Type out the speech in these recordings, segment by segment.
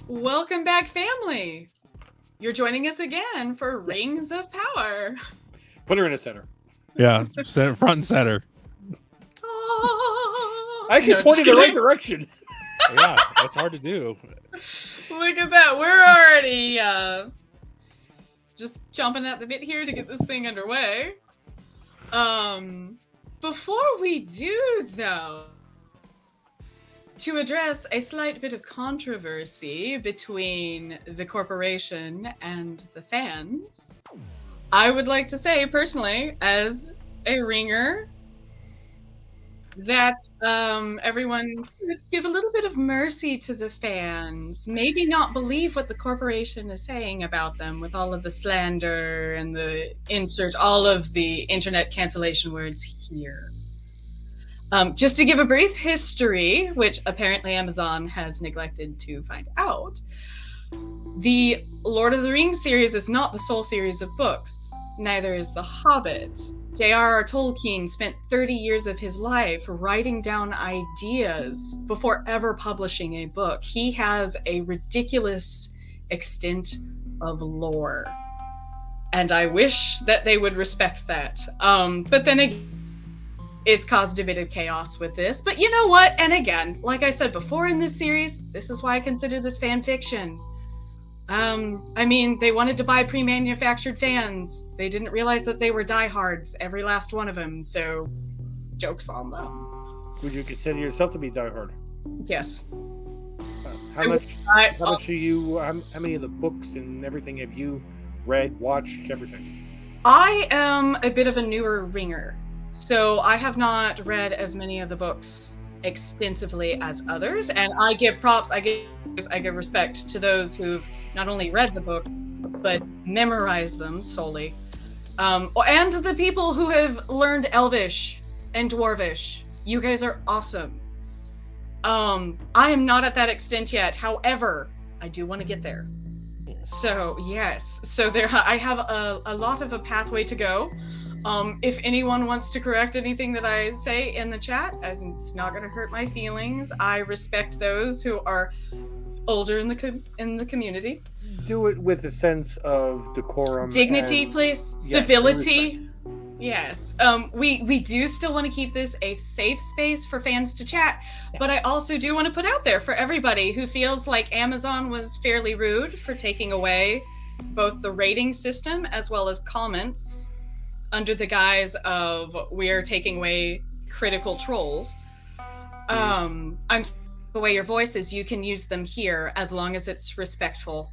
Welcome back, family. You're joining us again for Rings of Power. Put her in the center. Yeah, front and center. Oh, I actually pointed in the right direction. Yeah, that's hard to do. Look at that. We're already just jumping at the bit here to get this thing underway. Before we do, though, to address a slight bit of controversy between the corporation and the fans, I would like to say personally, as a ringer, that everyone could give a little bit of mercy to the fans. Maybe not believe what the corporation is saying about them with all of the slander and the all of the internet cancellation words here. Just to give a brief history, which apparently Amazon has neglected to find out, the Lord of the Rings series is not the sole series of books. Neither is The Hobbit. J.R.R. Tolkien spent 30 years of his life writing down ideas before ever publishing a book. He has a ridiculous extent of lore. And I wish that they would respect that. But then again, it's caused a bit of chaos with this. But you know what? And again, like I said before in this series, this is why I consider this fan fiction. I mean, they wanted to buy pre-manufactured fans. They didn't realize that they were diehards, every last one of them, so joke's on them. Would you consider yourself to be diehard? Yes. How much are you, how many of the books and everything have you read, watched, everything? I am a bit of a newer ringer, so I have not read as many of the books extensively as others, and I give props, I give respect to those who've not only read the books, but memorized them solely. And the people who have learned Elvish and Dwarvish. You guys are awesome. I am not at that extent yet. However, I do want to get there. So, yes. So I have a lot of a pathway to go. If anyone wants to correct anything that I say in the chat, and it's not going to hurt my feelings. I respect those who are older in the community. Do it with a sense of decorum, dignity, and, please, yes, civility. Yes. We do still want to keep this a safe space for fans to chat, but I also do want to put out there for everybody who feels like Amazon was fairly rude for taking away both the rating system as well as comments under the guise of we're taking away critical trolls. I'm the way your voice is, you can use them here as long as it's respectful.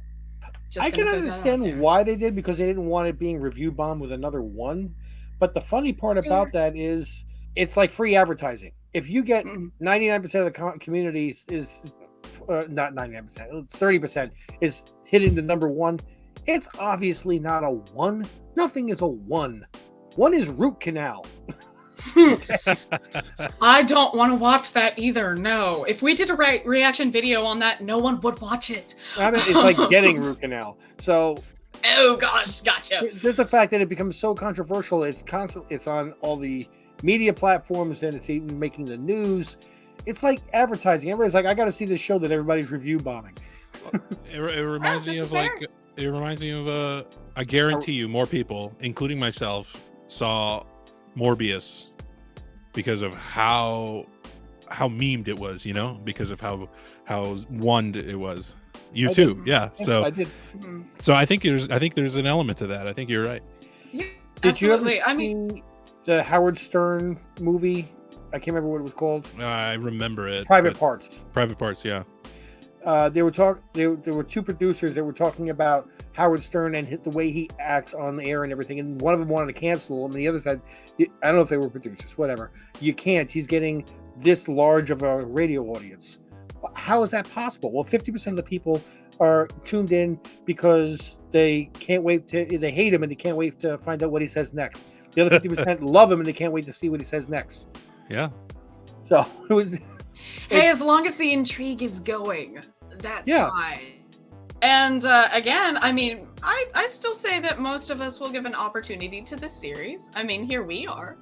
I can understand why they did, because they didn't want it being review bombed with another one. But the funny part about that is it's like free advertising. If you get 99% of the community is not 99%, 30% is hitting the number one, it's obviously not a one. Nothing is a one. One is root canal. I don't want to watch that either. No, if we did a reaction video on that, no one would watch it. I mean, it's like getting root canal. So, oh gosh, gotcha. There's the fact that it becomes so controversial. It's constant. It's on all the media platforms, and it's even making the news. It's like advertising. Everybody's like, I got to see this show that everybody's review bombing. It reminds me of like. It reminds me of I guarantee you, more people, including myself, saw Morbius because of how memed it was, because of how wonned it was. You too, yeah. So I did. So I think there's an element to that. I think you're right. Yeah, did you ever see the Howard Stern movie? I can't remember what it was called. I remember it. Private Parts. Private Parts, yeah. There were two producers that were talking about Howard Stern and the way he acts on the air and everything, and one of them wanted to cancel him, and the other said, I don't know if they were producers, whatever. You can't. He's getting this large of a radio audience. How is that possible? Well, 50% of the people are tuned in because they can't wait they hate him and they can't wait to find out what he says next. The other 50% love him and they can't wait to see what he says next. Yeah. So it was. Hey, as long as the intrigue is going, that's fine. And again, I mean, I still say that most of us will give an opportunity to this series. I mean, here we are.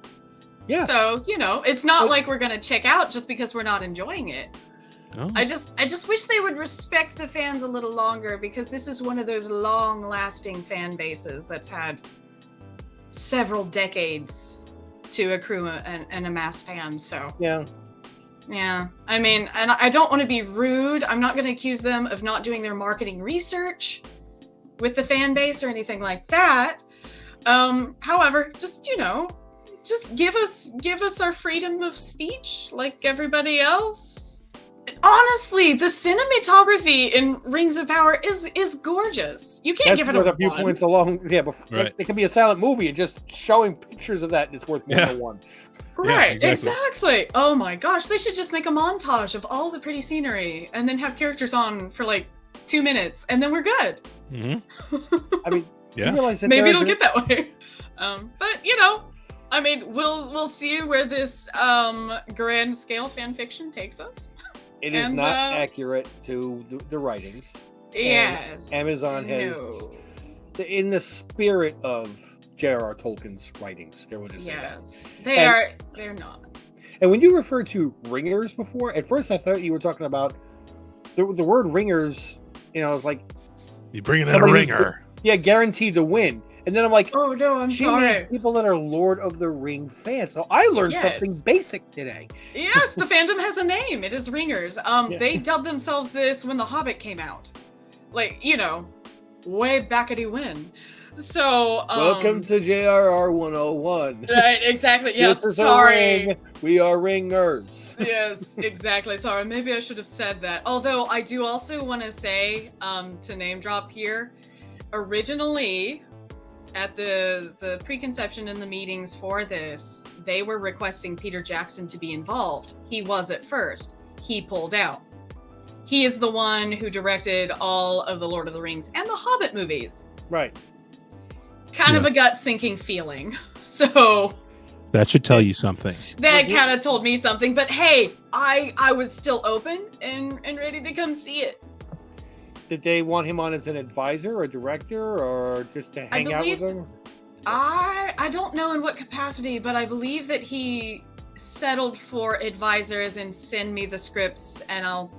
Yeah. So, you know, it's not like we're going to check out just because we're not enjoying it. No. I just wish they would respect the fans a little longer, because this is one of those long-lasting fan bases that's had several decades to accrue and amass fans. So yeah, I mean, and I don't want to be rude. I'm not going to accuse them of not doing their marketing research with the fan base or anything like that. However, just, you know, just give us our freedom of speech like everybody else. Honestly, the cinematography in Rings of Power is gorgeous. You can't give it worth a a few 1. points along. Yeah, but Right. it can be a silent movie, and just showing pictures of that is worth more than one. Right, Yeah, exactly. Oh my gosh, they should just make a montage of all the pretty scenery and then have characters on for like 2 minutes, and then we're good. Mm-hmm. I mean, Yeah. you realize that Maybe there's it'll get that way. But you know, I mean, we'll see where this grand scale fan fiction takes us. It is and, not accurate to the writings. Yes. Amazon has, in the spirit of J.R.R. Tolkien's writings, they will just say that. Yes, they're not. And when you referred to ringers before, at first I thought you were talking about the word ringers. You know, it's like You bringing in a somebody who's- ringer. yeah, guaranteed to win. And then I'm like, Oh no, I'm she sorry. means people that are Lord of the Ring fans. So I learned something Yes. basic today. Yes, the fandom has a name. It is Ringers. They dubbed themselves this when The Hobbit came out. Like, you know, way backity when. So, Welcome to JRR 101. Right, exactly. Yes, This is a sorry. ring. We are ringers. Yes, exactly. Sorry, maybe I should have said that. Although I do also want to say, to name drop here, originally at the preconception in the meetings for this, they were requesting Peter Jackson to be involved. He was at first. He pulled out. He is the one who directed all of the Lord of the Rings and the Hobbit movies. Right. Kind of a gut-sinking feeling. So That should tell you something. that kind of told me something. But hey, I was still open and ready to come see it. Did they want him on as an advisor or director or just to hang out with believe- them? I don't know in what capacity, but I believe that he settled for advisors and send me the scripts, and I'll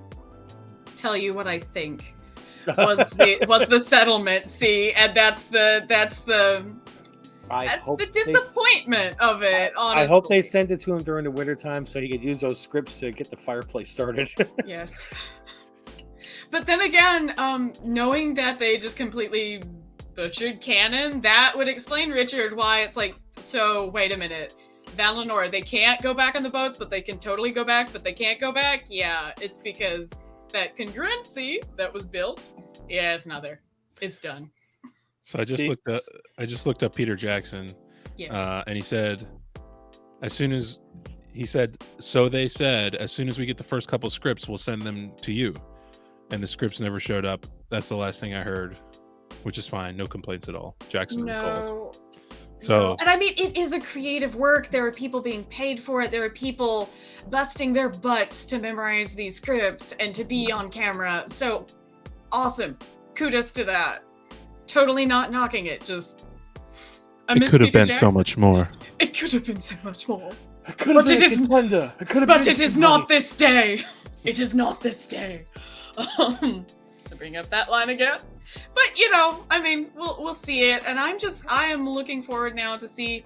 tell you what I think was the settlement. See, and that's the disappointment of it. Honestly, I hope they sent it to him during the wintertime so he could use those scripts to get the fireplace started. Yes. But then again, knowing that they just completely butchered canon, that would explain, Richard, why it's like, so wait a minute, Valinor, they can't go back on the boats, but they can totally go back, but they can't go back? Yeah, it's because that congruency that was built, yeah, it's not there. It's done. So I just looked up Peter Jackson, Yes. and he said, so they said, as soon as we get the first couple scripts, we'll send them to you. And the scripts never showed up. That's the last thing I heard, which is fine. No complaints at all. Jackson recalled. So, and I mean, it is a creative work. There are people being paid for it. There are people busting their butts to memorize these scripts and to be on camera. So awesome. Kudos to that. Totally not knocking it. Just, it could have been so much more. It could have been so much more. But it is not this day. It is not this day. To bring up that line again. But you know, I mean, we'll see it, and I am looking forward now to see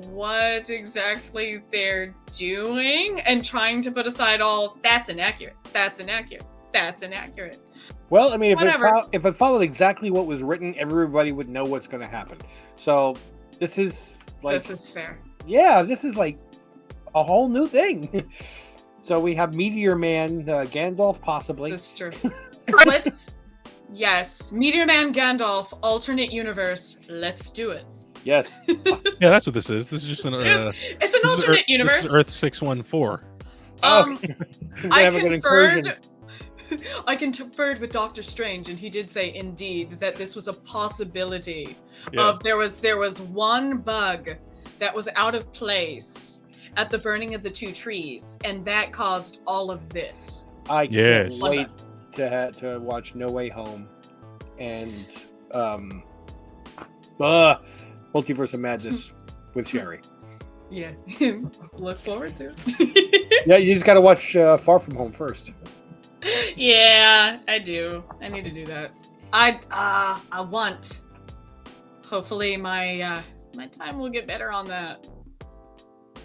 what exactly they're doing and trying to put aside all that's inaccurate. Well, I mean, if it Whatever. followed exactly what was written, everybody would know what's going to happen. So this is fair. Yeah, this is like a whole new thing. So we have Meteor Man, Gandalf, possibly. This is true. Yes, Meteor Man Gandalf, alternate universe. Let's do it. Yes. Yeah, that's what this is. This is just It's an alternate universe. This is Earth 614. I conferred with Doctor Strange, and he did say indeed that this was a possibility. Yes. There was one bug that was out of place at the burning of the two trees, and that caused all of this. I Yes. can't wait to watch No Way Home. and Multiverse of Madness with Sherry. Yeah. Look forward to it. Yeah, you just got to watch Far From Home first. Yeah, I do. I need to do that. I want. Hopefully my my time will get better on that.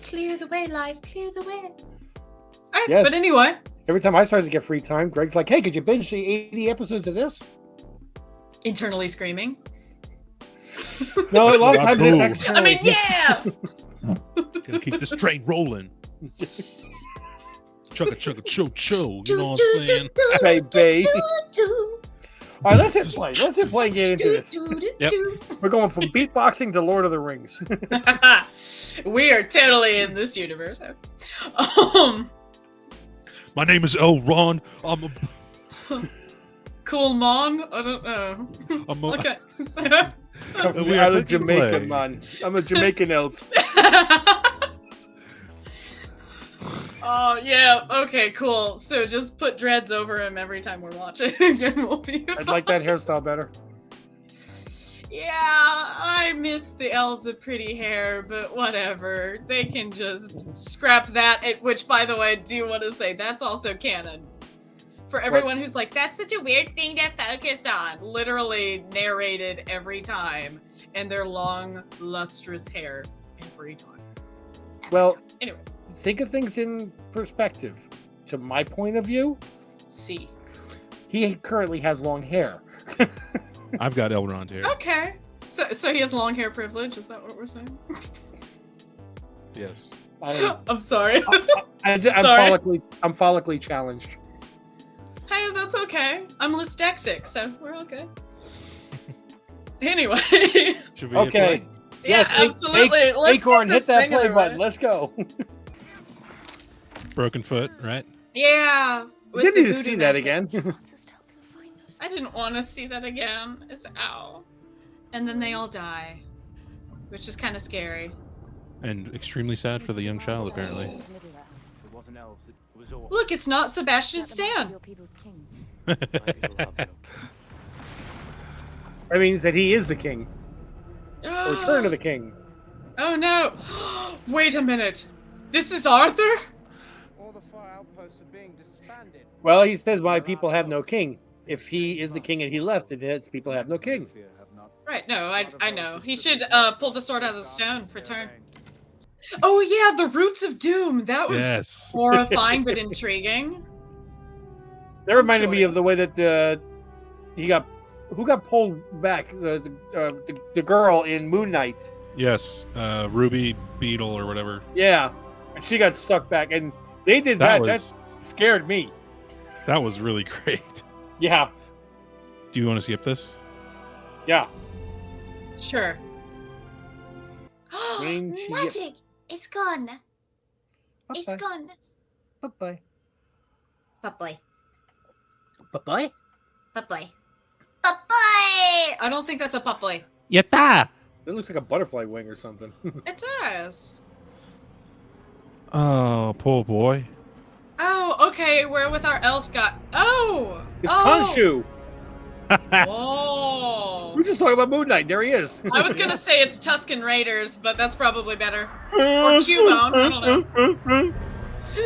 Clear the way, life. Clear the way. All right, Yes. but anyway. Every time I start to get free time, Greg's like, "Hey, could you binge the 80 episodes of this?" Internally screaming. No, a That's lot of what I times it's do. externally. I mean, yeah. Gotta keep this train rolling. Chugga chugga cho cho. You know what I'm saying? Hey, babe. All right, let's hit play. Let's hit play and get into this. Yep. We're going from beatboxing to Lord of the Rings. We are totally in this universe. My name is Elrond. I'm Cool Mon? I don't know. a Okay. Come from We the are island of clicking Jamaica, play. man. I'm a Jamaican elf. Oh, yeah. Okay, cool. So just put dreads over him every time we're watching, and we'll be I'd like that hairstyle better. Yeah, I miss the elves with pretty hair, but whatever. They can just scrap that, which, by the way, I do want to say, that's also canon. For everyone who's like, that's such a weird thing to focus on. Literally narrated every time. And their long, lustrous hair every time. Well, Anyway, think of things in perspective. To my point of view, see. he currently has long hair. I've got Elrond here. Okay. So he has long hair privilege, is that what we're saying? Yes. I'm sorry. I'm Sorry. follically challenged. Hey, that's okay. I'm dyslexic, so we're okay. Anyway. Should we hit Okay. play? Yeah, Yes, absolutely. Let's Acorn, get hit this that thing play underway. button. Let's go. Broken foot, right? Yeah. with Didn't the need to voodoo see that magic. again. I didn't want to see that again. It's ow. And then they all die, which is kind of scary. And extremely sad for the young child, apparently. It wasn't elves, it was orcs. Look, it's not Sebastian Stan. Your people's king. That means that he is the king. Return of the king. Oh no! Wait a minute. This is Arthur? All the four outposts are being disbanded. Well, he says, "My people have no king." If he is the king and he left, it his people have no king. Right, no, I know. He should pull the sword out of the stone for turn. Oh yeah, the Roots of Doom. That was Yes. horrifying but intriguing. That reminded me of the way that who got pulled back, the girl in Moon Knight. Yes. Ruby Beetle or whatever. Yeah, and she got sucked back, and they did That that. was That scared me. that was really great. Yeah, Do you want to skip this? yeah. Sure. When she- Magic! It's gone. It's Bye-bye. gone. Bye-bye. Bye-bye. Bye-bye. Bye-bye. Bye-bye! I don't think that's a puppy. Yatta! It looks like a butterfly wing or something. It does. Oh, poor boy. Oh, okay. We're with our elf guy. Oh! It's oh. Khonshu. Oh. We're just talking about Moon Knight. There he is. I was gonna say it's Tuscan Raiders, but that's probably better. Or Cubone, I don't know.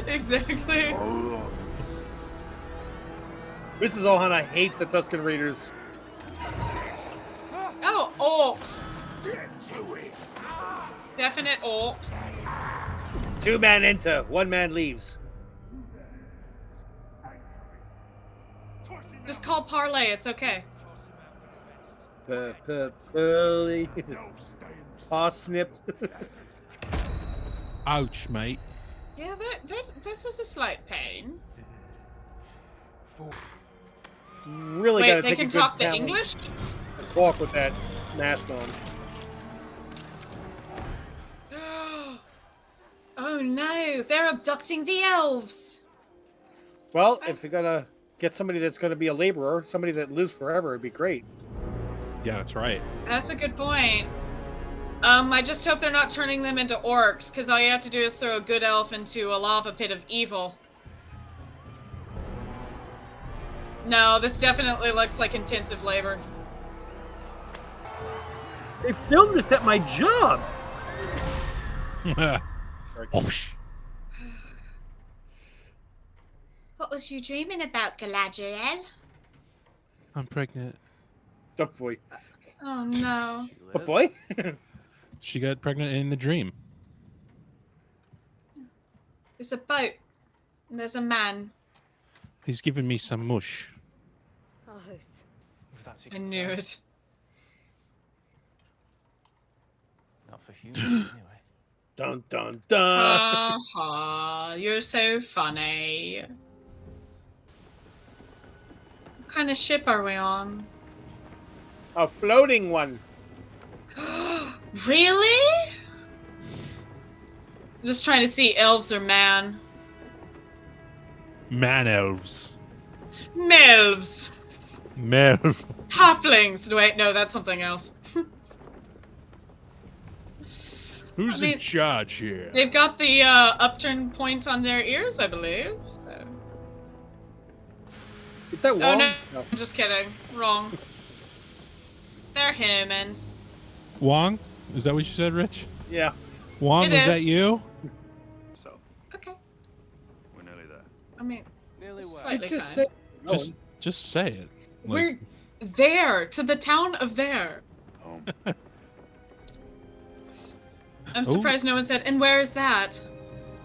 Exactly. Mrs. Ohana hates the Tuscan Raiders. Oh, orcs. Definite orcs. 2 man enter, 1 man leaves. Just call parlay, it's okay. Pearly. Parsnip. Ouch, mate. Yeah, this was a slight pain. Really Wait, gotta they take can a good talk the talent English? and walk with that mask on. Oh no, they're abducting the elves. Well, if you're gonna get somebody that's gonna be a laborer, somebody that lives forever, it'd be great. Yeah, that's right. That's a good point. I just hope they're not turning them into orcs, because all you have to do is throw a good elf into a lava pit of evil. No, this definitely looks like intensive labor. They filmed this at my job. Whoosh. What was you dreaming about, Galadriel? I'm pregnant. Tough boy. Oh no. What boy? She got pregnant in the dream. There's a boat. And there's a man. He's giving me some mush. Arthas. If that's your I knew concern. it. Not for humans, anyway. Dun dun dun. Ha ha. You're so funny. What kind of ship are we on? A floating one. Really? I'm just trying to see elves or man. Man elves. Melves. Melv. Halflings. Wait, no, that's something else. Who's I mean- in charge here? They've got the upturned point on their ears, I believe. So. Is that Oh Wong? no, I'm just kidding. Wrong. They're humans. Wong? Is that what you said, Rich? Yeah. Wong, It is is. that you? So, Okay. we're nearly there. I mean, Nearly It's where? slightly Just kind. say. Just say it. We're there, to the town of there. Home. I'm Oh. surprised no one said, and where is that?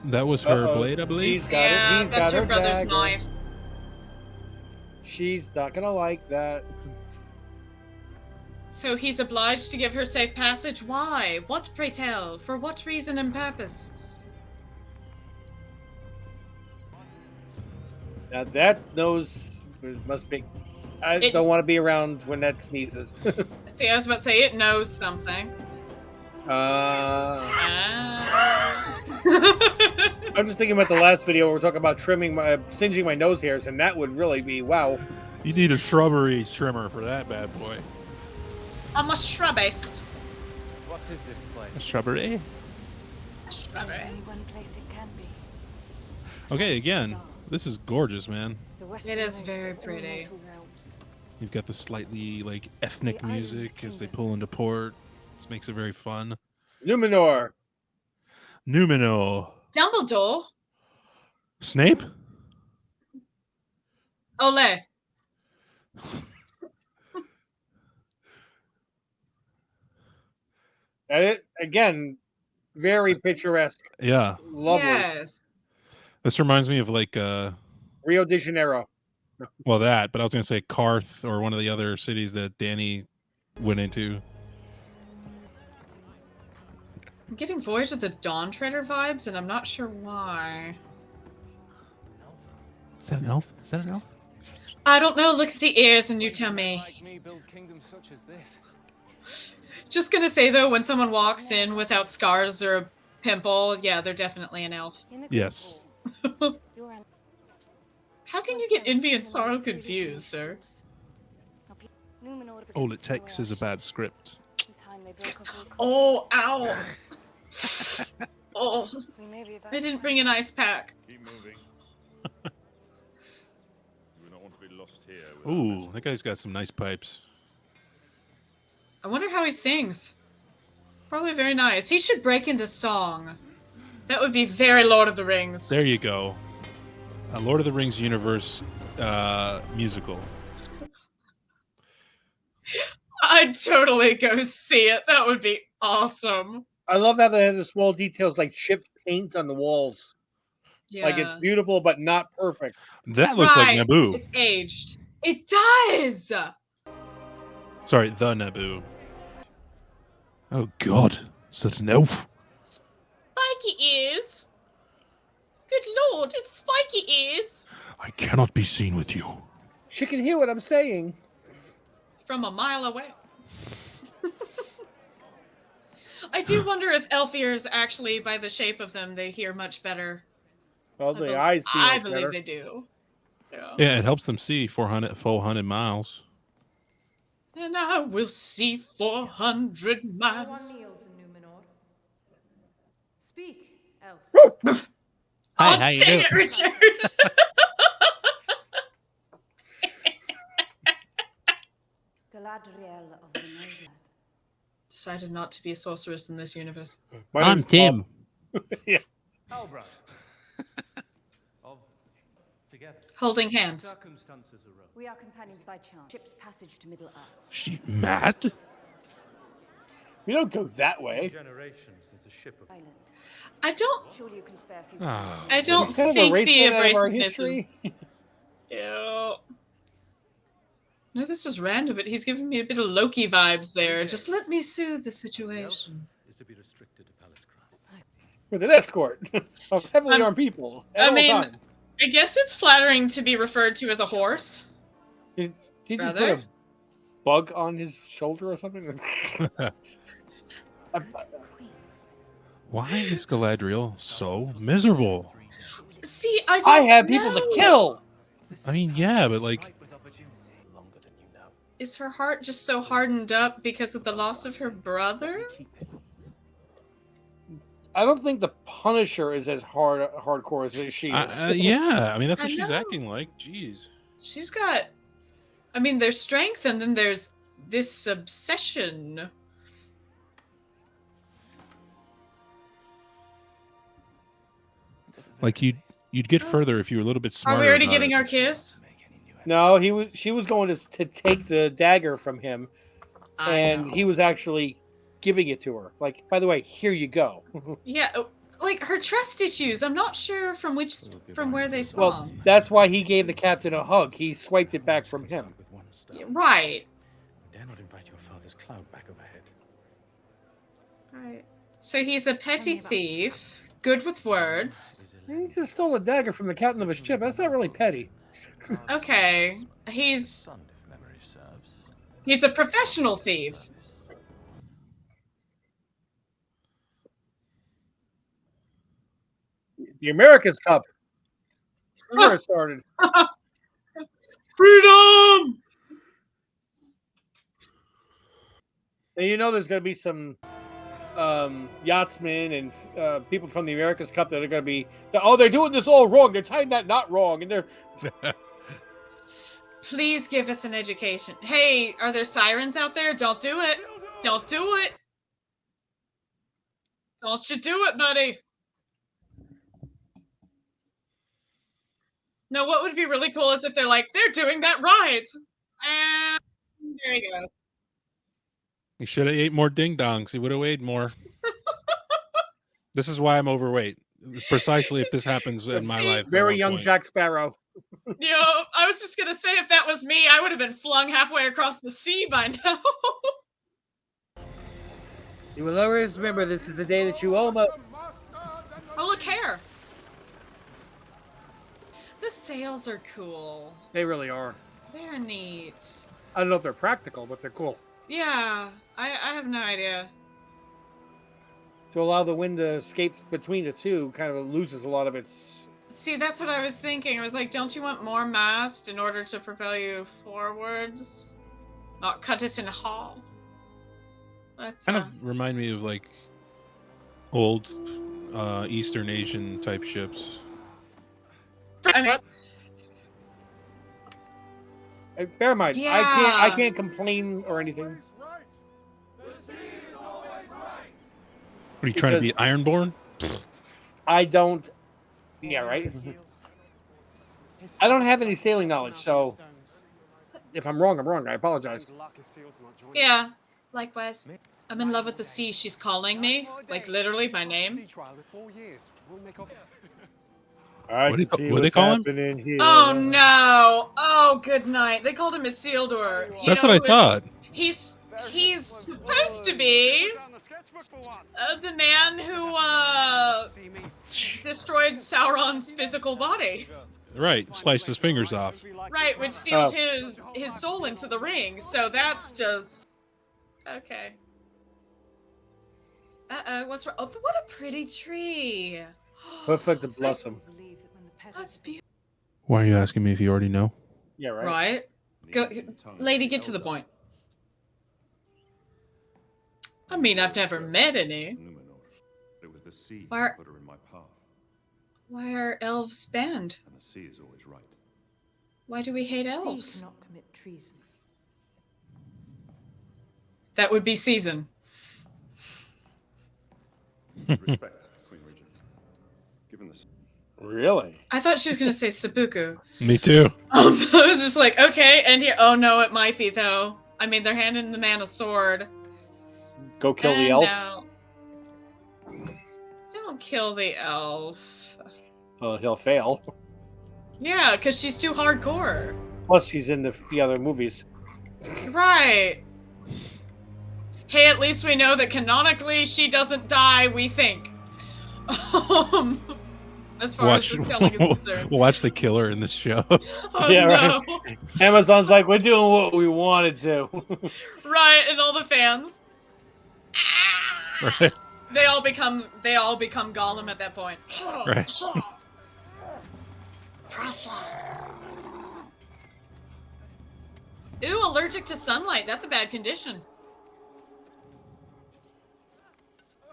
That was her Uh-oh. blade, I believe. He's got it. Yeah, He's that's got her her brother's dagger. knife. She's not gonna like that. So he's obliged to give her safe passage? Why? What, pray tell? For what reason and purpose? Now that nose must be. I It- don't want to be around when that sneezes. See, I was about to say, it knows something. Ah. I'm just thinking about the last video where we're talking about singeing my nose hairs, and that would really be wow. You need a shrubbery trimmer for that bad boy. I'm a shrubist. What is this A place? shrubbery? A There's shrubbery. only one place it can be. Okay, again, this is gorgeous, man. The It is westernmost very of all pretty. mortal realms. You've got the slightly like ethnic The island music as they kingdom. pull into port. This makes it very fun. Numenor. Numenor. Dumbledore? Snape? Ole. And it again, very picturesque. Yeah. Lovely. Yes. This reminds me of like Rio de Janeiro. well that, but I was gonna say Karth or one of the other cities that Danny went into. I'm getting Voyage of the Dawn Treader vibes, and I'm not sure why. Is that an elf? Is that an elf? I don't know. Look at the ears and you tell me. Like me build kingdoms such as this. Just gonna say though, when someone walks in without scars or a pimple, yeah, they're definitely an elf. In the Yes. Great Wall, you're an- How can you get envy and sorrow confused, sir? Numenor All began it to takes is a flourish. bad script. In time they broke off Oh, all ow! Oh, covenants. We may be about I didn't bring an ice pack. Keep moving. You do not want to be lost here. without Ooh, message. that guy's got some nice pipes. I wonder how he sings. Probably very nice. He should break into song. That would be very Lord of the Rings. There you go. A Lord of the Rings universe musical. I'd totally go see it. That would be awesome. I love how they have the small details like chipped paint on the walls. Yeah. Like it's beautiful but not perfect. That looks like Right, Naboo. It's aged. It does! Sorry, the Naboo. Oh God, is that an elf? Spiky ears. Good lord, it's spiky ears. I cannot be seen with you. She can hear what I'm saying. From a mile away. I do wonder if elf ears actually, by the shape of them, they hear much better. Well, I the bel- eyes see I much believe better. they do. Yeah. Yeah, it helps them see 400 miles. And I will see 400 No one miles. kneels in Numenor. Speak, elf. Hi, Oh, how you dang doing? it, Richard! Galadriel of the Noldland. decided not to be a sorceress in this universe. My I'm name's Tim. Bob. Yeah. Halbrand. Of together. Holding hands. Circumstances arose. We are companions by chance. Ship's passage to Middle Earth. She mad? We don't go that way. Generations since a ship of Island. I don't. Surely you can spare a few. Ah. I don't Kind of think erase the that out of our abrasiveness is. history. Ew. No, this is random, but he's giving me a bit of Loki vibes there. Just let me soothe the situation. is to be restricted to Palace Crown. With an escort of heavily I'm- armed people. At I all mean, times. I guess it's flattering to be referred to as a horse. Did he just put Brother? a bug on his shoulder or something? Why is Galadriel so miserable? See, I don't I have people to know. kill. I mean, yeah, but like, Ripe with opportunity. Longer than you know. Is her heart just so hardened up because of the loss of her brother? Keep it. I don't think the Punisher is as hardcore as she is. yeah, I mean, that's I what she's know. acting like. Jeez. She's got. I mean, there's strength, and then there's this obsession. Like you'd get further if you were a little bit Are smarter. we already about getting it. our kiss? Make any new No, she was going to take the dagger from him, I and know. he was actually giving it to her. Like, by the way, here you go. Yeah, like her trust issues. I'm not sure from where they Well, spawn. that's why he gave the captain a hug. He swiped it back from him. with one stone. Yeah, right. Dare not invite your father's cloud back overhead. Right. So he's a petty Tell me about thief, good with words. He just stole a dagger from the captain of his ship. That's not really petty. Okay, he's Son, if memory serves. he's a professional thief. The America's Cup. That's where it started. Freedom. And you know there's going to be some yachtsmen and people from the America's Cup that are going to be, oh, they're doing this all wrong. They're tying that knot wrong. And they're, Please give us an education. Hey, are there sirens out there? Don't do it. Don't do it. Don't you do it, buddy. No, what would be really cool is if they're like, they're doing that right. And there he goes. He should have ate more ding dongs. He would have weighed more. This is why I'm overweight. Precisely if this happens in my See, life. at very one young point. Jack Sparrow. You know, I was just gonna say if that was me, I would have been flung halfway across the sea by now. You will always remember this is the day that you almost. Oh, look, hair. The sails are cool. They really are. They're neat. I don't know if they're practical, but they're cool. Yeah, I have no idea. To allow the wind to escape between the two kind of loses a lot of its. See, that's what I was thinking. I was like, don't you want more mast in order to propel you forwards? Not cut it in half. But, Kind of remind me of like old Eastern Asian type ships. I mean, Bear in mind, I Yeah. can't complain or anything. What are you trying to be Ironborn? I don't. Yeah, right. I don't have any sailing knowledge, so if I'm wrong, I'm wrong. I apologize. yeah, likewise. I'm in love with the sea. She's calling me, like literally by name. I What do can you- see what do they what's call him? happening here. Oh no! Oh, good night. They called him Isildur. You That's know what I who is- thought. He's supposed to be the man who destroyed Sauron's physical body, Right, sliced his fingers off. right? Which sealed Oh. his soul into the ring. So that's just okay. What's wrong? Oh, what a pretty tree. Perfect to blossom. Believe that when the petals That's beautiful. Why are you asking me if you already know? Yeah, right. Right? Go, lady, get to the point. I mean, I've never met any. Numenor. It was the sea Why are- that put her in my path, Why are elves banned? and the sea is always right. Why do we hate sea elves? cannot commit treason. That would be season. respect, Queen Regent. Given the Really? I thought she was gonna say Seppuku. Me too. I was just like, okay, and here. Oh no, it might be though. I mean, they're handing the man a sword. Go kill the And elf? now- Don't kill the elf. Well, he'll fail. Yeah, because she's too hardcore. Plus, she's in the other movies. Right. Hey, at least we know that canonically she doesn't die, we think. As far as this telling is concerned. Watch the killer in this show. Oh, Yeah, no. right. Amazon's like, we're doing what we wanted to. Right, and all the fans. Right. They all become Gollum at that point. Right. Precious. Ooh, allergic to sunlight. That's a bad condition.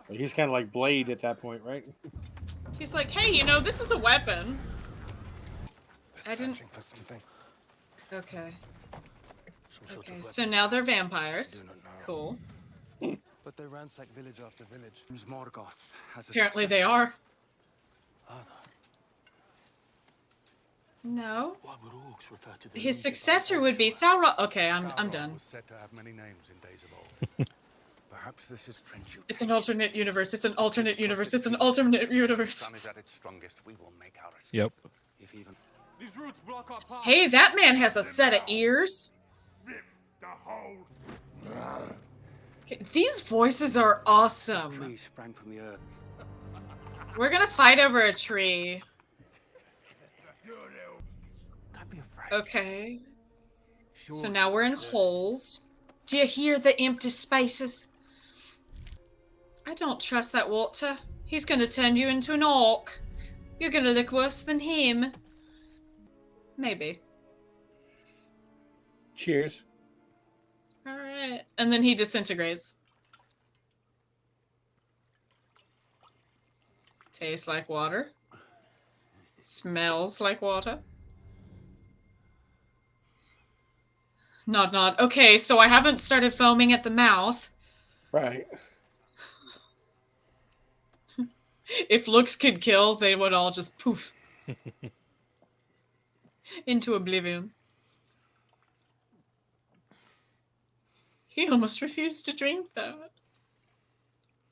He's kind of like Blade at that point, right? He's like, hey, you know, this is a weapon. I didn't. For something. Okay. Okay, so now they're vampires. Cool. But they ransack village after village. Morgoth has a Apparently they are. Are No. Why would orcs refer to the His successor would be Sauron. Okay, I'm done. was said to have many names in days of old. Perhaps this is friendship. It's an alternate universe. It's an alternate universe. It's an alternate universe. Sun is at its strongest. We will make our escape. Yep. If even These roots block our path. Hey, that man has a set of ears. Rip the hole. Okay, these voices are awesome. tree sprang from the earth. We're gonna fight over a tree. Don't be afraid. Okay. So Sure. now we're in holes. Do you hear the empty spaces? I don't trust that Walter. He's gonna turn you into an orc. You're gonna look worse than him. Maybe. Cheers. Alright. And then he disintegrates. Tastes like water. Smells like water. Nod, nod. Okay, so I haven't started foaming at the mouth. Right. If looks could kill, they would all just poof into oblivion. He almost refused to drink that.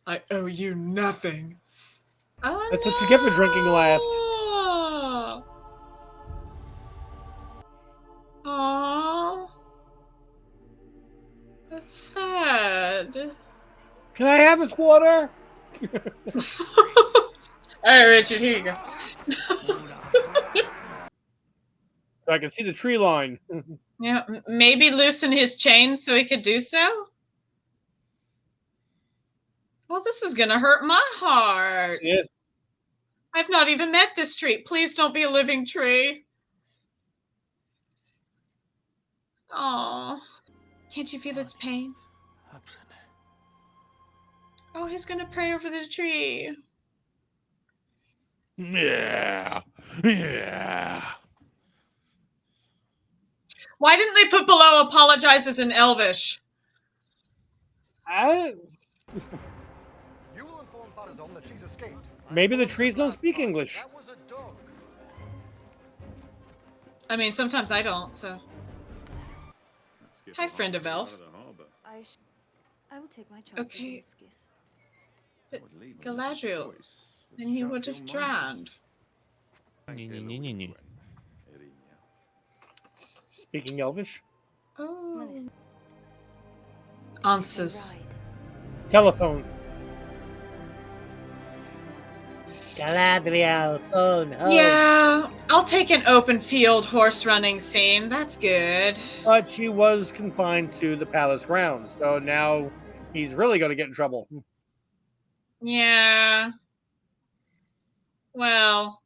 I owe you nothing. Oh, That's what you get for drinking last. Aww. That's sad. Can I have his water? Alright, Richard, here you go. So I can see the tree line. Yeah, maybe loosen his chains so he could do so? Well, this is gonna hurt my heart. Yes. I've not even met this tree. Please don't be a living tree. Aw. Can't you feel its pain? Absolutely. Oh, he's gonna pray over the tree. Yeah. Yeah. Why didn't they put below apologizes in Elvish? I, You will inform Farazon that she's escaped. maybe the trees don't speak English. That was a dog. I mean, sometimes I don't, so. Let's skip Hi, the friend of harbour Elf. out the harbour. I will take my chances Okay. in the skiff. But Would leave a little Galadriel, choice, which then you shall would feel have mindless. drowned. Thank you, Nye, nye, Lord nye, nye. Gwen, Erinia. Speaking Elvish. Oh. Minister. Answers. Ride. Telephone. Galadriel, phone. Oh. Yeah, I'll take an open field horse running scene. That's good. But she was confined to the palace grounds, so now he's really going to get in trouble. Yeah. Well,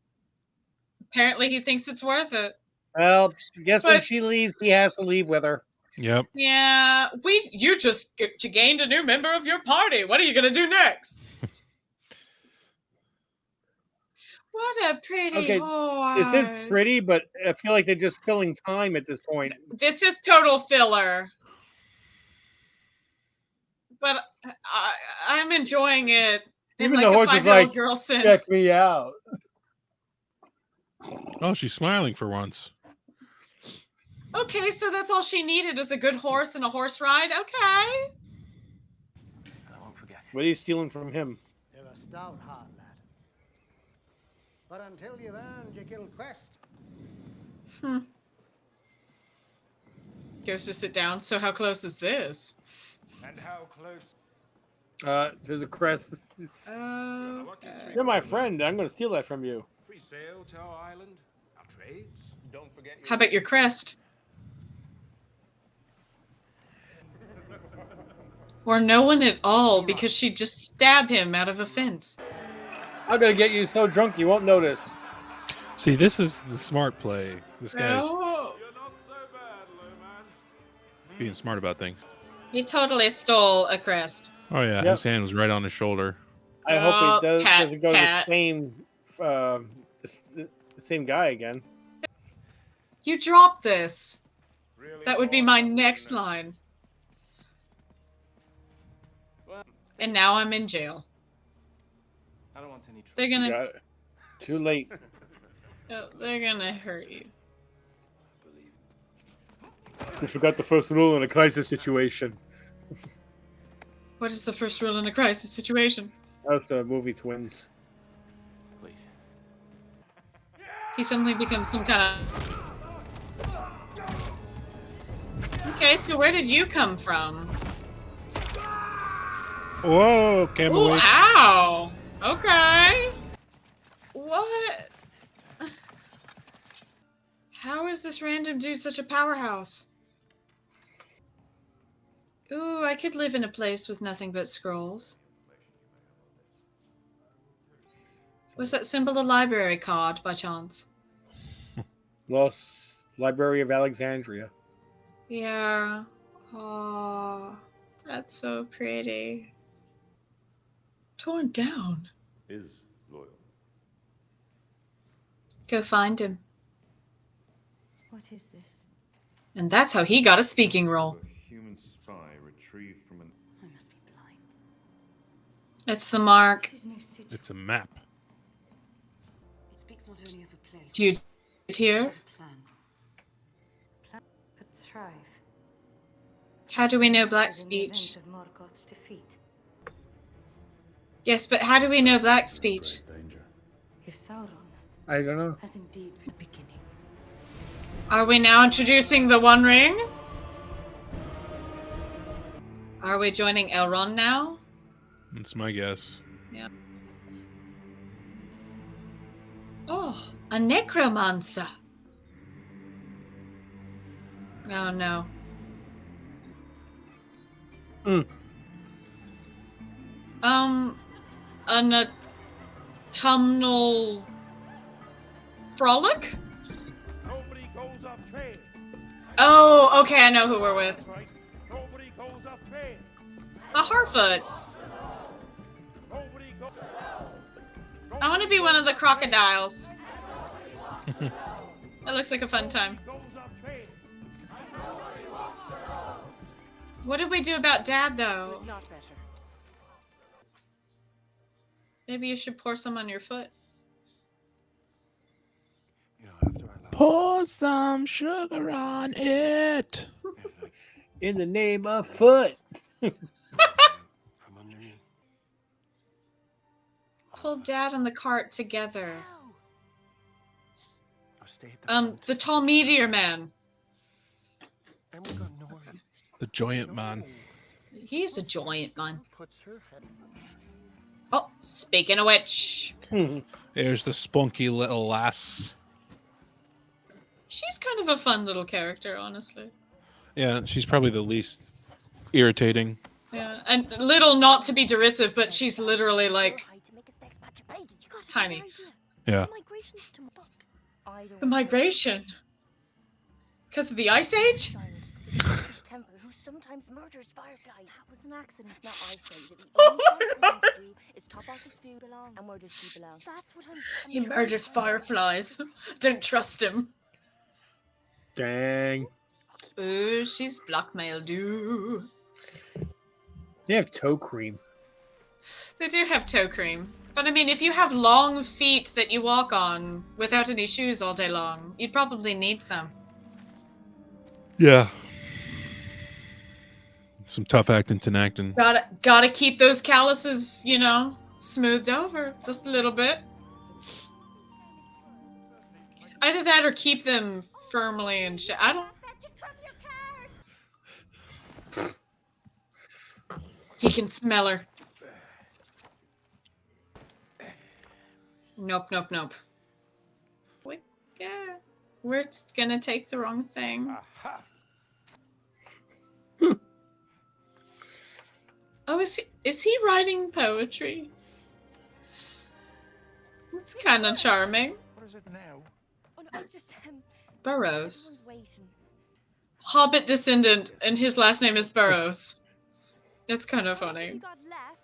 apparently he thinks it's worth it. Well, I guess when But- she leaves, he has to leave with her. Yep. Yeah, you just gained a new member of your party. What are you gonna do next? What a pretty Okay, horse. This is pretty, but I feel like they're just filling time at this point. This is total filler. But I'm enjoying it. Even like the a horse is 5-year-old like, girl sins. check me out. Oh, she's smiling for once. Okay, so that's all she needed is a good horse and a horse ride. Okay. I won't forget. What are you stealing from him? You're a stout heart, lad. But until you've earned your guild crest, Goes to sit down. So how close is this? And how close? There's a crest. Okay. You're my friend. I'm going to steal that from you. Free sail to our island. Our trades. Don't forget your How about your crest? Or no one at all, because she'd just stab him out of a fence. I'm going to get you so drunk you won't notice. See, this is the smart play. This guy's No. You're not so bad, low man. being smart about things. He totally stole a crest. Oh yeah, Yep. his hand was right on his shoulder. I hope Oh, it doesn't go Pat. to the same guy again. You dropped this. Really That would be my next line. And now I'm in jail. I don't want any trouble. They're gonna, Got it. Too late. they're gonna hurt you. You forgot the first rule in a crisis situation. What is the first rule in a crisis situation? That's the movie Twins. Please. He suddenly becomes some kind of. Okay, so where did you come from? Whoa, Ooh, Campbell! ow! Okay. What? How is this random dude such a powerhouse? Ooh, I could live in a place with nothing but scrolls. Was that symbol a library card by chance? Lost Library of Alexandria. Yeah. Oh, that's so pretty. Torn down. Is loyal. Go find him. What is this? And that's how he got a speaking role. A human spy retrieved from an. I must be blind. It's the mark. This is no sigil. It's a map. It speaks not only of a place, Do you hear? but a plan. Plan but thrive. How do we know black As in the event speech? of Morgoth's defeat. Yes, but how do we know black speech? Great danger. If Sauron I don't know. has indeed been the beginning. Are we now introducing the One Ring? Are we joining Elrond now? That's my guess. Oh, a necromancer. Oh no. An autumnal frolic? Nobody goes off train. Oh, okay, I know who we're with. Right. Nobody goes off train. The Harfoots. Nobody goes. I want to be one of the crocodiles. That looks like a fun time. Goes off train. What did we do about Dad, though? Not better. Maybe you should pour some on your foot. You know, after I left, Pour some sugar on it. In the name of foot. from underneath. Pull Dad and the cart together. I'll stay at the front, The tall meteor man. and we're gonna know where The giant man. He's a giant man. puts her head. Oh, speaking of which, There's the spunky little lass. she's kind of a fun little character, honestly. Yeah, she's probably the least irritating. Yeah, and little not to be derisive, but she's literally like tiny. Yeah. The migration. Because of the Ice Age? Temple who sometimes murders fireflies. That was an accident. Now I say that the only thing to do is top off his food and where does he belong? That's what I'm He murders fireflies. Don't trust him. Dang. Ooh, she's blackmailed you. They have toe cream. They do have toe cream. But I mean, if you have long feet that you walk on without any shoes all day long, you'd probably need some. Yeah. Some tough acting, Tinactin. Gotta keep those calluses, you know, smoothed over just a little bit. Either that or keep them firmly in shape. I don't. He can smell her. Nope, nope, nope. We're gonna take the wrong thing. Oh, is he writing poetry? It's kind of charming. What is it now? Oh, no, it's just Burrows. everyone's waiting. Hobbit descendant, and his last name is Burrows. It's kind of You funny. got left.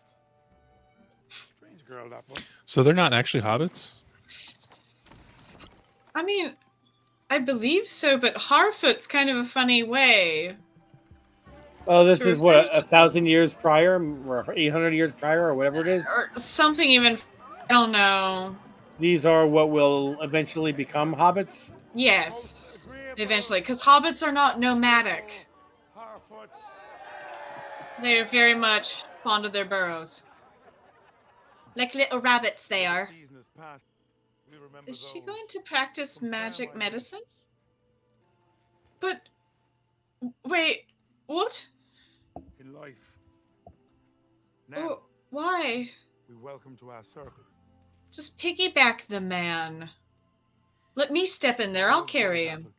Strange girl, that one. So they're not actually hobbits? I mean, I believe so, but Harfoot's kind of a funny way. Oh, this Sure, is what, thanks. 1,000 years prior, or 800 years prior, or whatever it is. Or something even, I don't know. These are what will eventually become hobbits. Yes, eventually, because hobbits are not nomadic. Harfoots. They are very much fond of their burrows. Like little rabbits they are. Season has passed. We remember Is she those going to practice from magic Fairmont medicine? Woods. But, wait, what? In life. Now, Oh, why? we welcome to our circle. Just piggyback the man. Let me step in there, I'll carry him.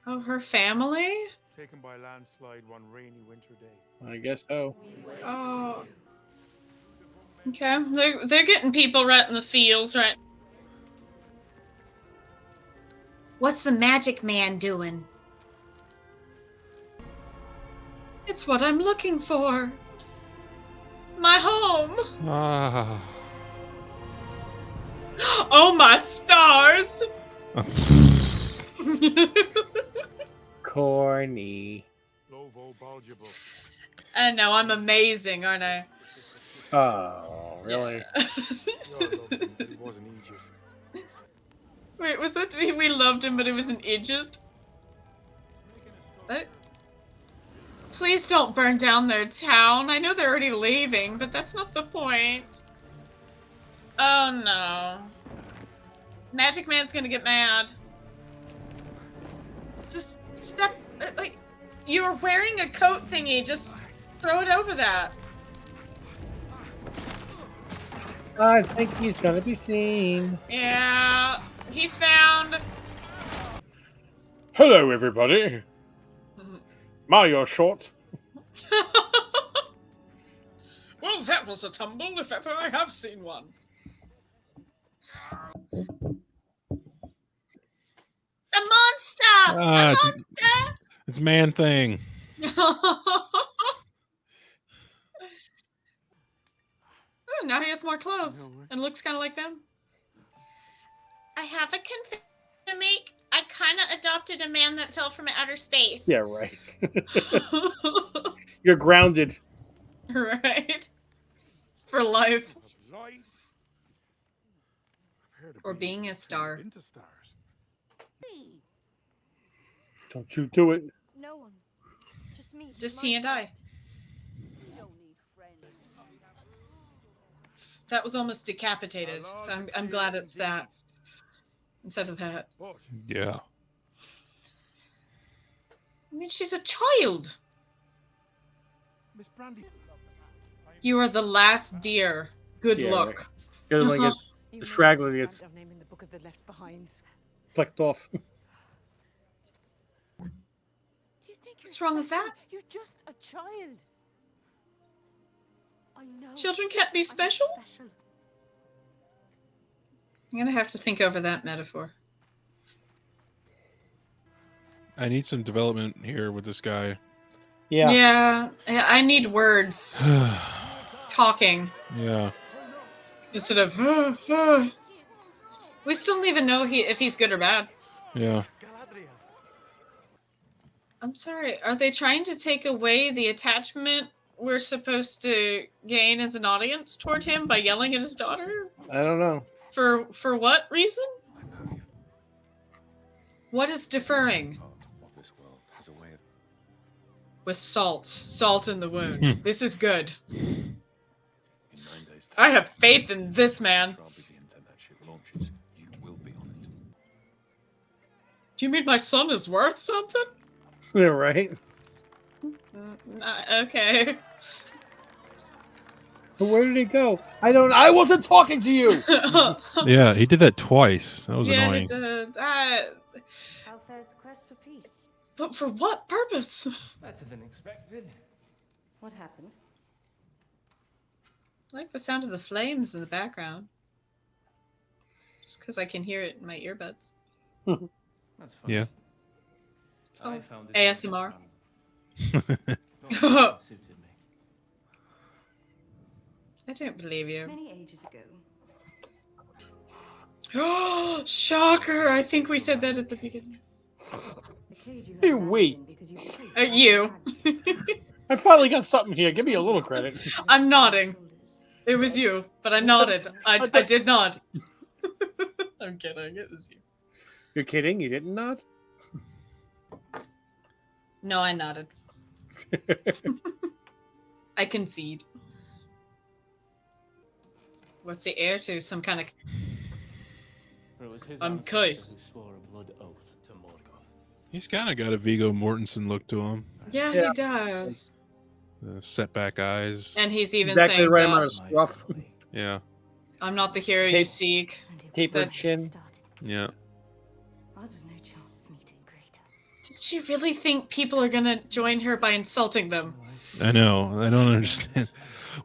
Oh, her family? Taken by landslide one rainy winter day. I guess so. Oh. Okay, they're getting people right in the feels, right? What's the magic man doing? It's what I'm looking for. My home. Ah. Oh, my stars. Corny. Lovo Bulgible. I know, I'm amazing, aren't I? Oh, really? You're lovely, but he was an Egypt. Wait, was that we loved him, but he was an idiot? Please don't burn down their town. I know they're already leaving, but that's not the point. Oh no. Magic Man's gonna get mad. Just step, like, you're wearing a coat thingy, just throw it over that. I think he's gonna be seen. Yeah, he's found. Hello, everybody. Mario short. Well, that was a tumble, if ever I have seen one. A monster! Ah, A it's- monster! It's man thing. Oh, now he has more clothes and looks kind of like them. I have a confession to make. I kind of adopted a man that fell from outer space. Yeah, right. You're grounded. Right? For life. Light. Prepare to Or be being a star. Into stars. Me. Don't you do it. No one. Just me. Just my he and I. friend. You don't need friends. That was almost decapitated. So I'm glad it's that. Instead of that. But Yeah. I mean, she's a child. Miss Brandy. You are the last deer. Good Yeah, luck. right. You're the one that gets the straggler gets plucked off. Do you think What's you're wrong with special? that? You're just a child. I know. Children can't be I'm special? special. I'm gonna have to think over that metaphor. I need some development here with this guy. Yeah. Yeah, I need words. Talking. Yeah. Instead of, we still don't even know if he's good or bad. Yeah. I'm sorry, are they trying to take away the attachment we're supposed to gain as an audience toward him by yelling at his daughter? I don't know. For what reason? What is deferring? With salt in the wound. This is good. I have faith in this man. Do you mean my son is worth something? Yeah, right. Okay. But where did he go? I wasn't talking to you. Yeah, he did that twice. That was Yeah, annoying. he did. How fares the quest for peace? But for what purpose? Better than expected. What happened? I like the sound of the flames in the background. Just because I can hear it in my earbuds. That's fine. Yeah. It's all I found this ASMR. Not suited me. I don't believe you. Many ages ago. Shocker! I think we said that at the beginning. The cage you Hey, had wait. abandoned because you You. I finally got something here. Give me a little credit. I'm nodding. It was you, but I nodded. I did nod. I'm kidding. It was you. You're kidding? You didn't nod? No, I nodded. I concede. What's the heir to? Some kind of... It was his I'm ancestor Kais. who swore a blood oath to Morgoth. He's kind of got a Viggo Mortensen look to him. Yeah, Yeah. he does. The setback eyes. And he's even Exactly saying right that, amount of scruff. Yeah. I'm not the hero you Tape- seek. Tapered That's- chin. Yeah. Ours was no chance meeting Greta. Did she really think people are gonna join her by insulting them? I know. I don't understand.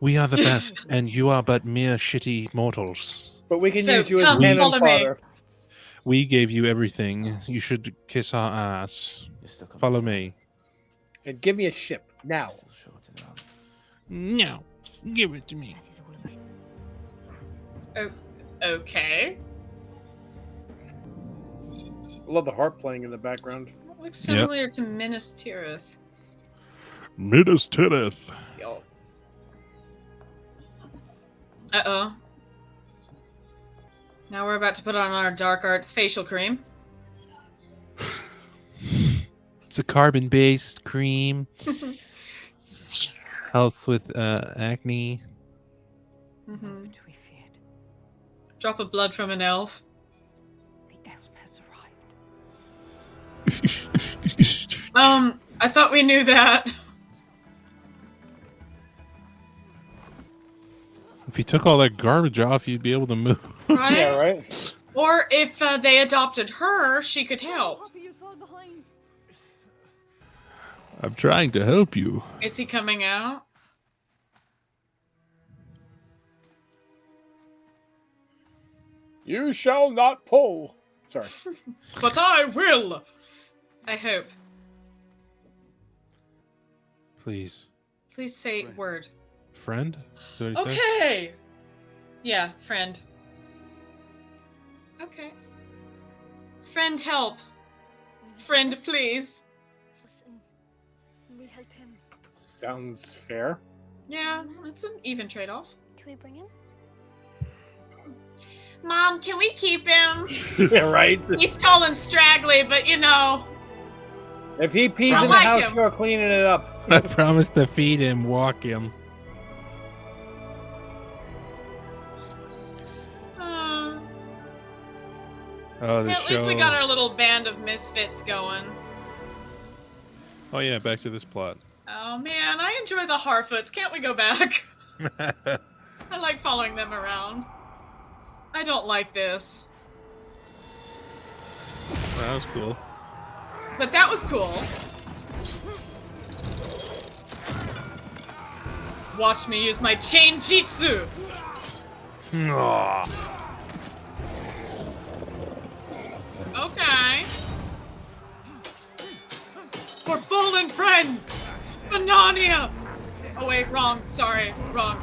We are the best, and you are but mere shitty mortals. But we can So, use you as come, cannon follow me. fodder. We gave you everything. You should kiss our ass. You're stuck on Follow the me. And give me a ship now. still short and out. No. Give it to me. That is all of it. Okay. I love the harp playing in the background. That looks similar to Minas Tirith. Midas Tirith. Yo. Uh-oh. Now we're about to put on our Dark Arts facial cream. It's a carbon-based cream. Helps with acne. Mm-hmm. What we feared. Drop of blood from an elf. The elf has arrived. I thought we knew that. If you took all that garbage off, you'd be able to move. Right? Yeah, right? Or if they adopted her, she could help. Poppy, you'll fall behind. I'm trying to help you. Is he coming out? You shall not pull. Sorry. But I will! I hope. Please. Please say word. Friend? Is that what he said? Okay! Yeah, friend. Okay. Friend, help. Friend, please. And we help him. Sounds fair. Yeah, it's an even trade-off. Can we bring him? Mom, can we keep him? Yeah, right? He's tall and straggly, but you know. If he pees I in the like house, him. you're cleaning it up. I promised to feed him, walk him. Oh, the At show. least we got our little band of misfits going. Oh yeah, back to this plot. Oh man, I enjoy the Harfoots. Can't we go back? I like following them around. I don't like this. That was cool. But that was cool. Watch me use my chain jitsu. Okay. For fallen friends! Banania! Oh wait, wrong. Sorry. Wrong.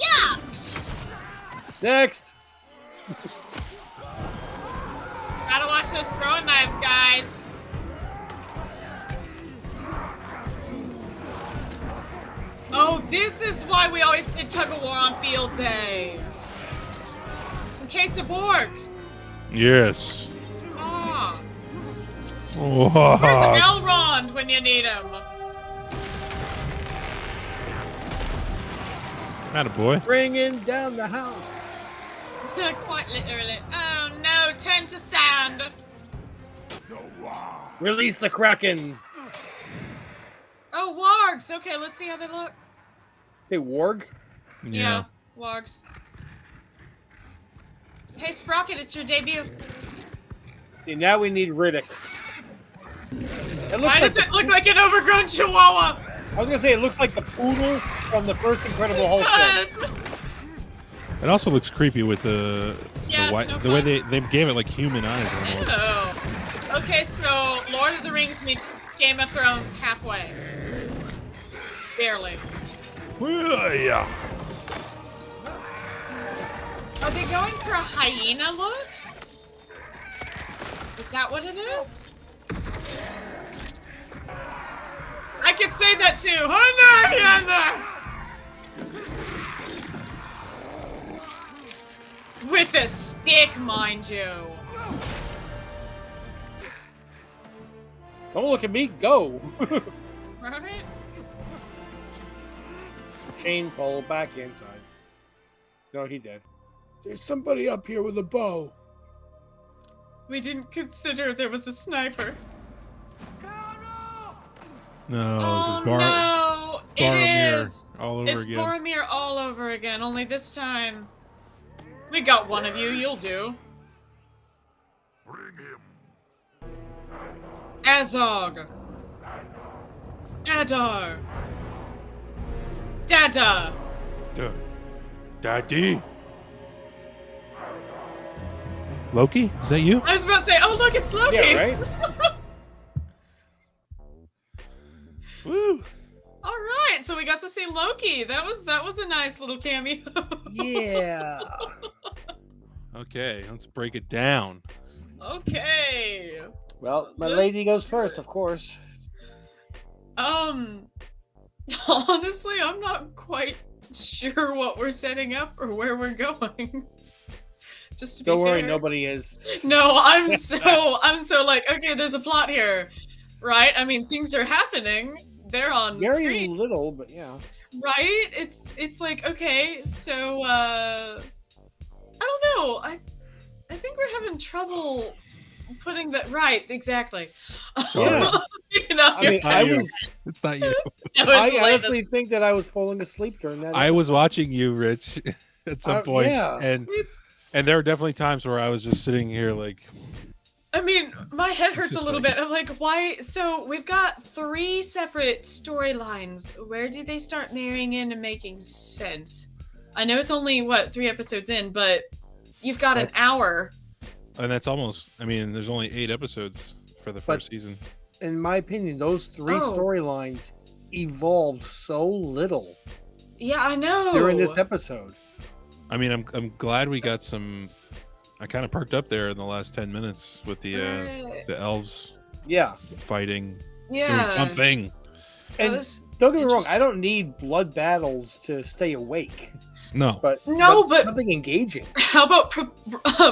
Yeah! Next! Gotta watch those throwing knives, guys. This is why we always did tug-of-war on field day. In case of orcs. Yes. Ah. Whoa. Where's an Elrond when you need him? Attaboy. Bringing down the house. Quite literally. Oh no, turn to sand. Release the Kraken. Oh, wargs. Okay, let's see how they look. Hey, warg. Yeah, wargs. Hey, Sprocket, it's your debut. See, now we need Riddick. Why does it look like an overgrown chihuahua? I was gonna say it looks like the poodle from the first Incredible Hulk film. It also looks creepy with the Yeah, white, it's no the way fun. they gave it like human eyes almost. Oh. Okay, so Lord of the Rings meets Game of Thrones halfway. Barely. Yeah. Are they going for a hyena look? Is that what it is? I could say that too. Hyena! With a stick, mind you. Don't look at me. Go. Right? Chain pull back inside. No, he did. There's somebody up here with a bow. We didn't consider there was a sniper. No, Oh this is no! It Boromir is! all over It's again. Boromir all over again, only this time. We got one of you, you'll do. Azog. Adar. Dada. Daddy. Loki? Is that you? I was about to say, oh look, it's Loki! Yeah, right? Woo! Alright, so we got to see Loki. That was a nice little cameo. Yeah. Okay, let's break it down. Okay. Well, my This- lady goes first, of course. Honestly, I'm not quite sure what we're setting up or where we're going. Just to be Don't worry, fair. nobody is. No, I'm so like, okay, there's a plot here, right? I mean, things are happening. They're on Very screen, little, but yeah. right? It's like, okay, so I don't know. I think we're having trouble putting that right. Exactly. Yeah. You know, I mean, Not I you. was. It's not you. I honestly think that I was falling asleep during that. I was watching you, Rich, at some points, yeah. and there were definitely times where I was just sitting here like, I mean, my head hurts a just little like- bit. I'm like, why? So we've got 3 separate storylines. Where do they start marrying in and making sense? I know it's only, 3 episodes in, but you've got an hour. and that's almost. I mean, there's only 8 episodes for the first season. In my opinion, those 3 Oh. storylines evolved so little Yeah, I know. during this episode. I mean, I'm glad we got some. I kind of perked up there in the last 10 minutes with the elves Yeah. fighting, Yeah. doing something. And was don't get me wrong, I don't need blood battles to stay awake. No, But but something engaging. how about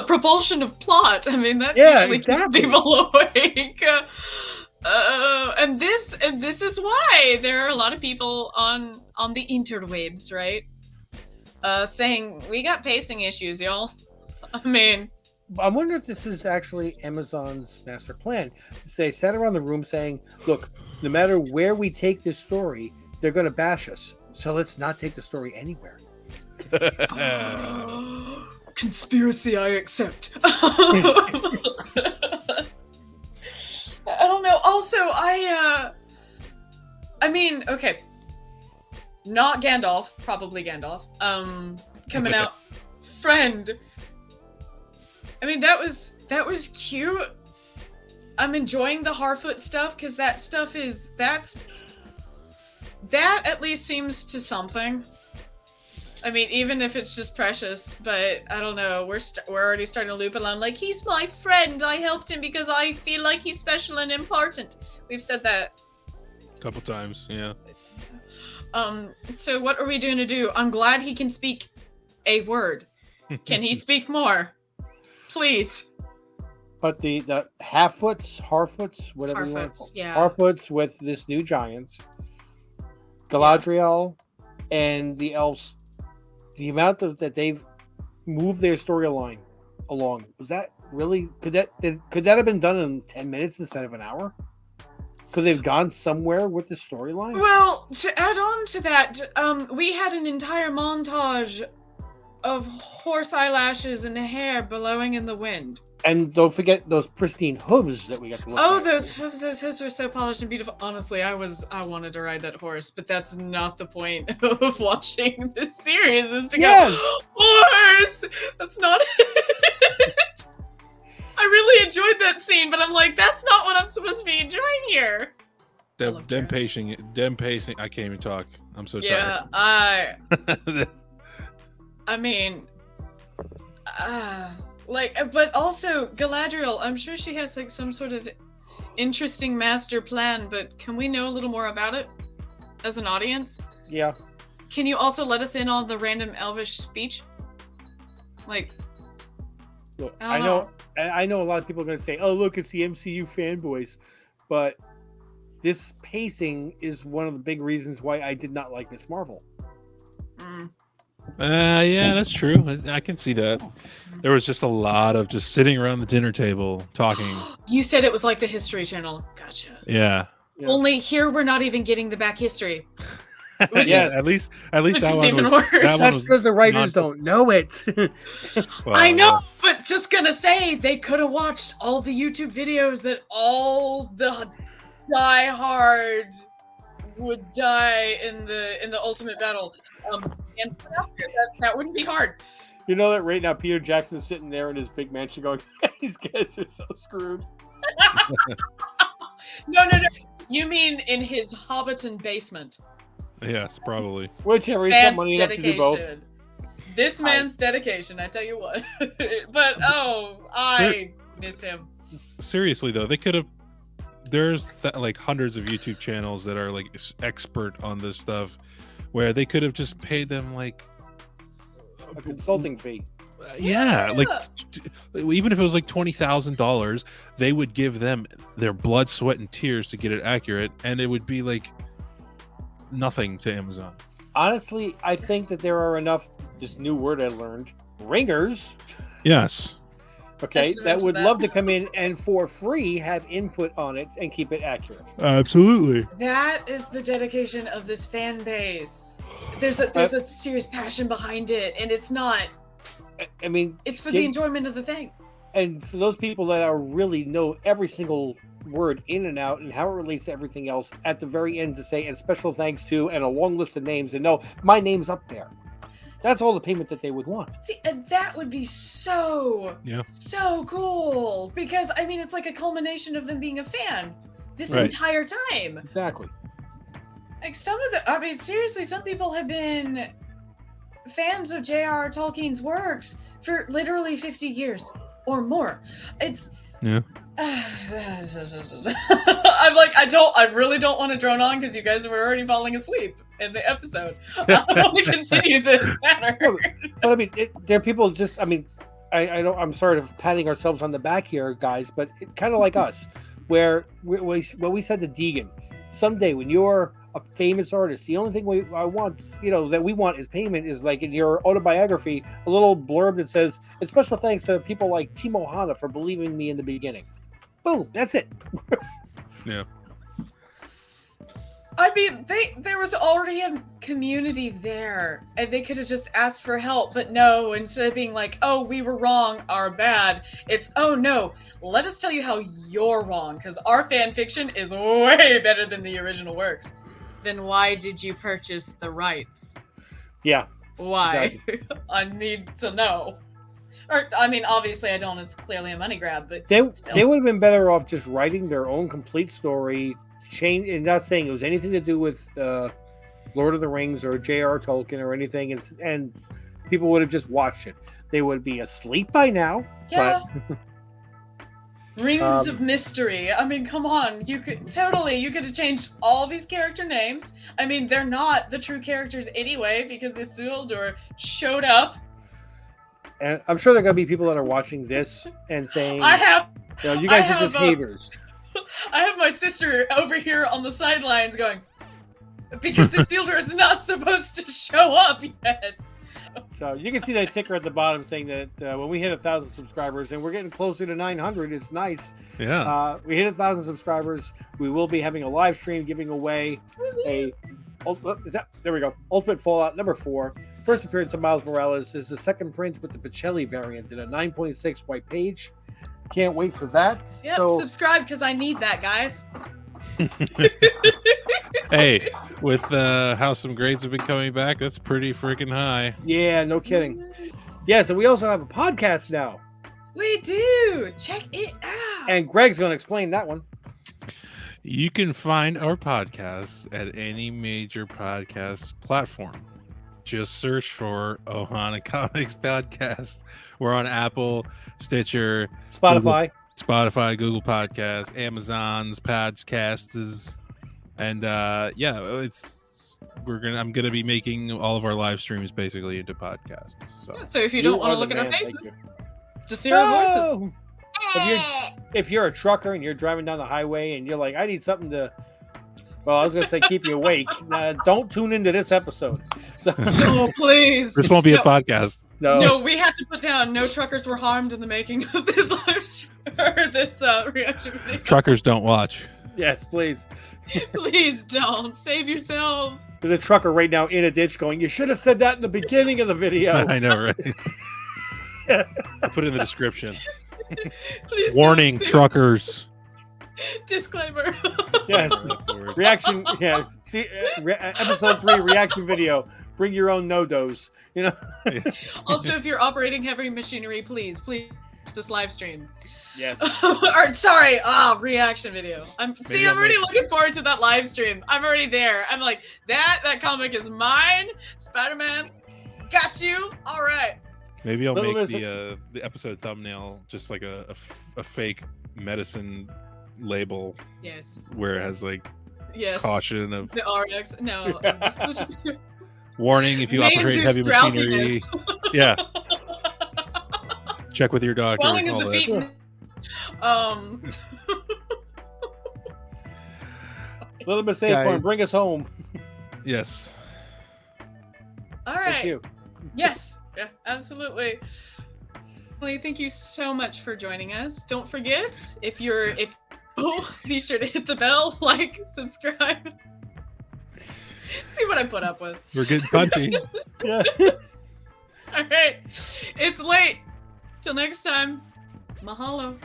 propulsion of plot? I mean, that Yeah, usually exactly. keeps people awake. And this is why there are a lot of people on the interwebs, right? Saying we got pacing issues, y'all. I mean, I wonder if this is actually Amazon's master plan. They sat around the room saying, look, no matter where we take this story, they're going to bash us. So let's not take the story anywhere. conspiracy I accept. I don't know. Also, I mean, okay. Not Gandalf, probably Gandalf. Coming out friend. I mean, that was cute. I'm enjoying the Harfoot stuff because that stuff is that at least seems to something. I mean, even if it's just Precious, but I don't know. We're already starting to loop along. Like, he's my friend. I helped him because I feel like he's special and important. We've said that. a couple times, yeah. So what are we going to do? I'm glad he can speak a word. Can he speak more? Please. But the Harfoots, whatever you want to call Harfoots, yeah. Harfoots with this new giants, Galadriel, and the elves, the amount that they've moved their storyline along, was that really, could that have been done in 10 minutes instead of an hour? Could they've gone somewhere with the storyline? Well, to add on to that, we had an entire montage of horse eyelashes and hair blowing in the wind. And don't forget those pristine hooves that we got to look Oh, at. those hooves were so polished and beautiful. Honestly, I wanted to ride that horse, but that's not the point of watching this series, is to Yes. go, horse! That's not it. I really enjoyed that scene, but I'm like, that's not what I'm supposed to be enjoying here. Them pacing. I can't even talk. I'm so Yeah, tired. I mean, but also Galadriel, I'm sure she has like some sort of interesting master plan, but can we know a little more about it as an audience? Yeah. Can you also let us in on the random Elvish speech? Like, Look, I don't I know a lot of people are going to say, "Oh, look, it's the MCU fanboys," but this pacing is one of the big reasons why I did not like Miss Marvel. Yeah, that's true. I can see that. There was just a lot of just sitting around the dinner table talking. You said it was like the History Channel. Gotcha. Yeah. Only here we're not even getting the back history. Which Yeah, is, at least which that is one even was. worse. That one That's was because the writers not- don't know it. Well, I know, but just gonna say they could have watched all the YouTube videos that all the diehard would die in the ultimate battle. And put out there. That wouldn't be hard. You know that right now Peter Jackson's sitting there in his big mansion going, "These guys are so screwed." No. You mean in his Hobbiton basement? Yes, probably. Whichever, he's got Man's money enough to do both. dedication. This man's dedication, I tell you what. But I miss him. Seriously though, they could have. There's like hundreds of YouTube channels that are like expert on this stuff, where they could have just paid them like A consulting fee. like even if it was like $20,000, they would give them their blood, sweat, and tears to get it accurate, and it would be like nothing to Amazon. Honestly, I think that there are enough, this new word I learned, ringers, Yes. okay, should that would mention love that. to come in and for free have input on it and keep it accurate. Absolutely. That is the dedication of this fan base. There's a serious passion behind it, and it's not. I mean, It's for the Give- enjoyment of the thing. and for those people that are really know every single word in and out and how it relates to everything else, at the very end to say, and special thanks to, and a long list of names, and no, my name's up there. That's all the payment that they would want. See, and that would be so cool, because I mean, it's like a culmination of them being a fan this Right. entire time. Exactly. Like seriously, some people have been fans of J.R.R. Tolkien's works for literally 50 years or more. It's Yeah. I'm like, I really don't want to drone on because you guys were already falling asleep in the episode. I want to continue this matter. But I mean, there are people just, I mean, I don't, I'm sorry for patting ourselves on the back here, guys, but it's kind of like us, where we said to Deegan, someday when you're a famous artist, the only thing I want, that we want is payment, is like in your autobiography, a little blurb that says, "It's special thanks to people like Timo Hana for believing in me in the beginning." Boom, that's it. Yeah. I mean, there was already a community there, and they could have just asked for help, but no, instead of being like, "Oh, we were wrong, our bad," it's, "Oh no, let us tell you how you're wrong, because our fan fiction is way better than the original works." Then why did you purchase the rights? Yeah. Why? Exactly. I need to know. Or, I mean, obviously I don't, it's clearly a money grab, but They still. would have been better off just writing their own complete story, and not saying it was anything to do with Lord of the Rings or J.R.R. Tolkien or anything, and people would have just watched it. They would be asleep by now. Yeah. But Rings of Mystery. I mean, come on. You could have changed all these character names. I mean, they're not the true characters anyway because Isildur showed up. And I'm sure there are going to be people that are watching this and saying, you guys are just haters. I have my sister over here on the sidelines going, because Isildur is not supposed to show up yet. So you can see that ticker at the bottom saying that when we hit 1,000 subscribers, and we're getting closer to 900, it's nice. Yeah. We hit 1,000 subscribers. We will be having a live stream giving away there we go. Ultimate Fallout number 4. First appearance of Miles Morales. This is the second print with the Pacelli variant in a 9.6 white page. Can't wait for that. Yep, subscribe because I need that, guys. Hey, with how some grades have been coming back, that's pretty freaking high. Yeah, no kidding. Yeah, so we also have a podcast now. We do. Check it out. And Greg's going to explain that one. You can find our podcasts at any major podcast platform. Just search for Ohana Comics Podcast. We're on Apple, Stitcher, Spotify, Google Podcasts, Amazon's Podcasts, and I'm gonna be making all of our live streams basically into podcasts. So if you don't want to look at our faces, just hear our voices. If you're a trucker and you're driving down the highway and you're like, I need something to, well, I was going to say keep you awake. Don't tune into this episode. So, no, please. This won't be a podcast. No, we had to put down no truckers were harmed in the making of this live stream, or this reaction video. Truckers don't watch. Yes, please. Please don't. Save yourselves. There's a trucker right now in a ditch going, you should have said that in the beginning of the video. I know, right? I'll put it in the description. Please warning, truckers. Disclaimer. Yes. Reaction. Yeah. See, episode 3 reaction video. Bring your own no-dos. You know. Also, if you're operating heavy machinery, please this live stream. Yes. Or sorry, reaction video. I'm already looking forward to that live stream. I'm already there. I'm like, that comic is mine. Spider-Man, got you. All right. Maybe I'll make the episode thumbnail just like a fake medicine label. Yes. Where it has like caution of the RX. No. Warning if you operate heavy machinery. Yeah. Check with your doctor. Swelling of the feet. Little mistake for him. Bring us home. Yes. All right. That's you. Yes. Yeah, absolutely. Thank you so much for joining us. Don't forget, be sure to hit the bell, like, subscribe. See what I put up with. We're getting punchy. Yeah. All right. It's late. Till next time. Mahalo.